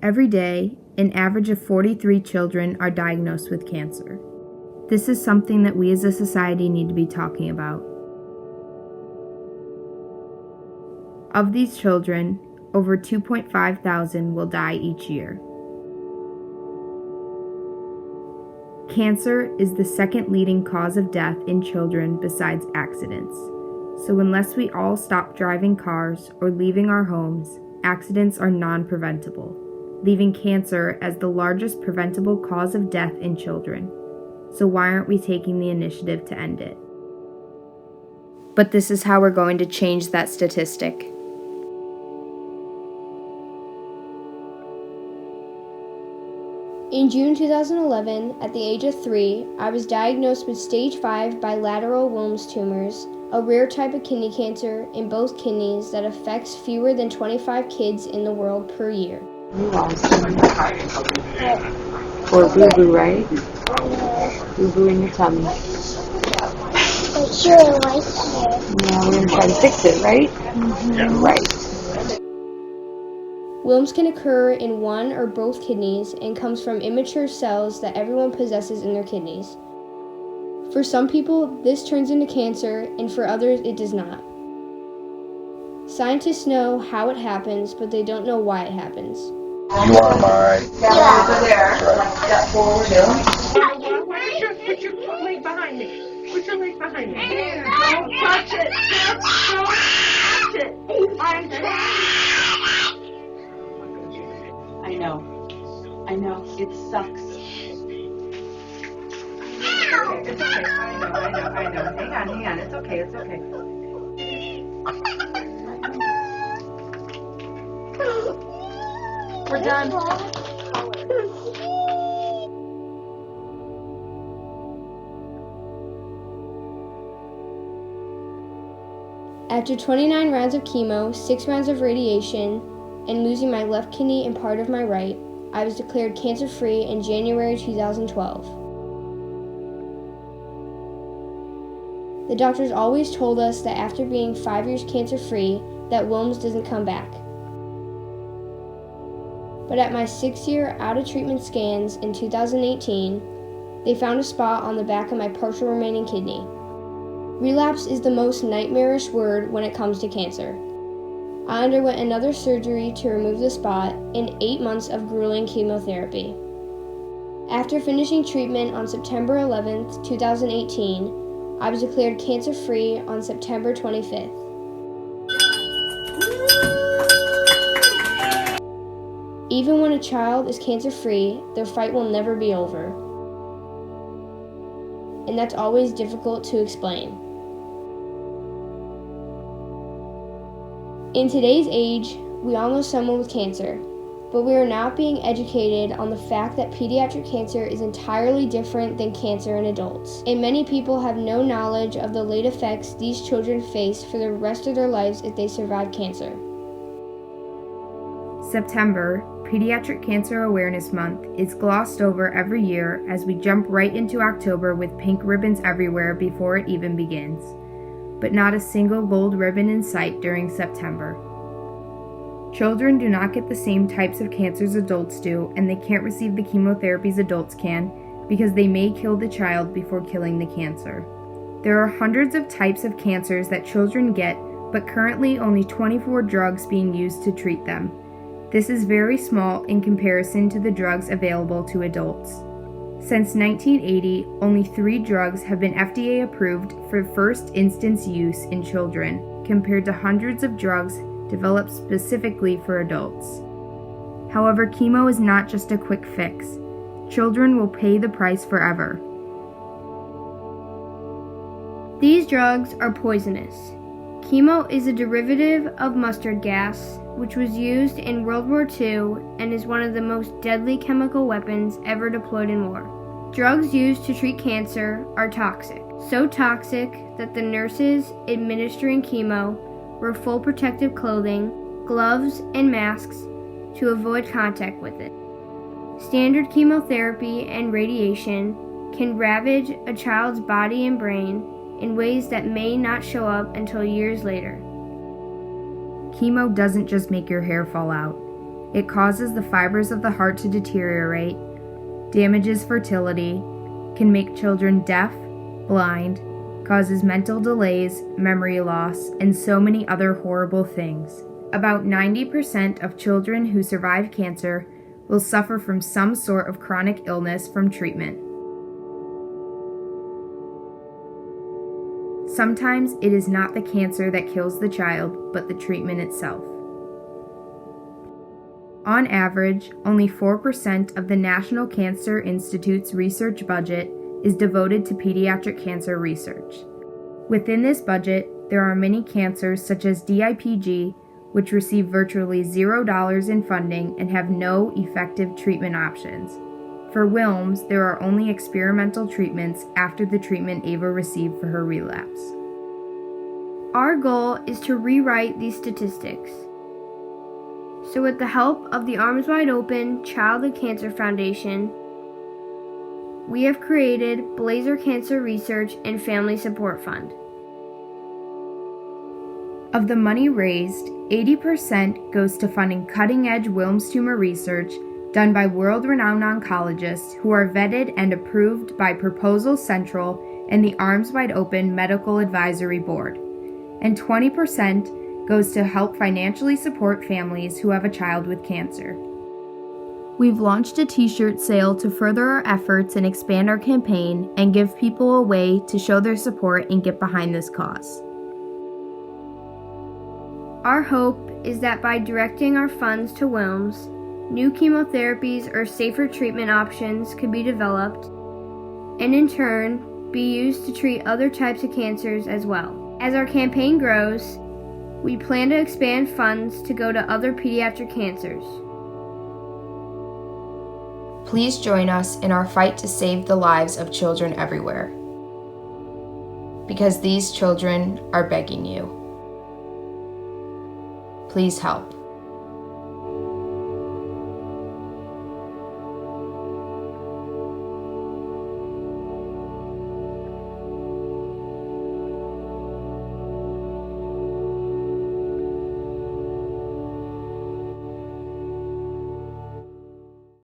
Every day, an average of 43 children are diagnosed with cancer. This is something that we as a society need to be talking about. Of these children, over 2.5 thousand will die each year. Cancer is the second leading cause of death in children besides accidents. So unless we all stop driving cars or leaving our homes, accidents are non-preventable, leaving cancer as the largest preventable cause of death in children. So why aren't we taking the initiative to end it? But this is how we're going to change that statistic. In June 2011, at the age of 3, I was diagnosed with stage 5 bilateral Wilms tumors, a rare type of kidney cancer in both kidneys that affects fewer than 25 kids in the world per year. Or boo-boo, right? Boo-boo in your tummy. But sure, right here. Yeah, we're going to try to fix it, right? Mm-hmm. Right. Wilms can occur in one or both kidneys and comes from immature cells that everyone possesses in their kidneys. For some people, this turns into cancer, and for others, it does not. Scientists know how it happens, but they don't know why it happens. You are my... Yeah. Over there. Step forward, Put your leg behind me. Put your leg behind me. Don't touch it. Don't touch it. I'm trying. I know. It sucks. It's okay. I know. Hang on. It's okay. We're done. After 29 rounds of chemo, 6 rounds of radiation, and losing my left kidney and part of my right, I was declared cancer-free in January 2012. The doctors always told us that after being 5 years cancer-free, that Wilms doesn't come back. But at my 6-year out-of-treatment scans in 2018, they found a spot on the back of my partial remaining kidney. Relapse is the most nightmarish word when it comes to cancer. I underwent another surgery to remove the spot and 8 months of grueling chemotherapy. After finishing treatment on September 11th, 2018, I was declared cancer-free on September 25th. Even when a child is cancer-free, their fight will never be over. And that's always difficult to explain. In today's age, we all know someone with cancer, but we are not being educated on the fact that pediatric cancer is entirely different than cancer in adults, and many people have no knowledge of the late effects these children face for the rest of their lives if they survive cancer. September, Pediatric Cancer Awareness Month, is glossed over every year as we jump right into October with pink ribbons everywhere before it even begins. But not a single gold ribbon in sight during September. Children do not get the same types of cancers adults do, and they can't receive the chemotherapies adults can because they may kill the child before killing the cancer. There are hundreds of types of cancers that children get, but currently only 24 drugs being used to treat them. This is very small in comparison to the drugs available to adults. Since 1980, only 3 drugs have been FDA approved for first instance use in children, compared to hundreds of drugs developed specifically for adults. However, chemo is not just a quick fix. Children will pay the price forever. These drugs are poisonous. Chemo is a derivative of mustard gas, which was used in World War II and is one of the most deadly chemical weapons ever deployed in war. Drugs used to treat cancer are toxic, so toxic that the nurses administering chemo wear full protective clothing, gloves, and masks to avoid contact with it. Standard chemotherapy and radiation can ravage a child's body and brain in ways that may not show up until years later. Chemo doesn't just make your hair fall out. It causes the fibers of the heart to deteriorate, damages fertility, can make children deaf, blind, causes mental delays, memory loss, and so many other horrible things. About 90% of children who survive cancer will suffer from some sort of chronic illness from treatment. Sometimes it is not the cancer that kills the child, but the treatment itself. On average, only 4% of the National Cancer Institute's research budget is devoted to pediatric cancer research. Within this budget, there are many cancers such as DIPG, which receive virtually $0 in funding and have no effective treatment options. For Wilms, there are only experimental treatments after the treatment Ava received for her relapse. Our goal is to rewrite these statistics. So with the help of the Arms Wide Open Childhood Cancer Foundation, we have created Blaser Cancer Research and Family Support Fund. Of the money raised, 80% goes to funding cutting-edge Wilms tumor research done by world-renowned oncologists who are vetted and approved by Proposal Central and the Arms Wide Open Medical Advisory Board. And 20% goes to help financially support families who have a child with cancer. We've launched a t-shirt sale to further our efforts and expand our campaign and give people a way to show their support and get behind this cause. Our hope is that by directing our funds to Wilms, new chemotherapies or safer treatment options could be developed, and in turn, be used to treat other types of cancers as well. As our campaign grows, we plan to expand funds to go to other pediatric cancers. Please join us in our fight to save the lives of children everywhere, because these children are begging you. Please help.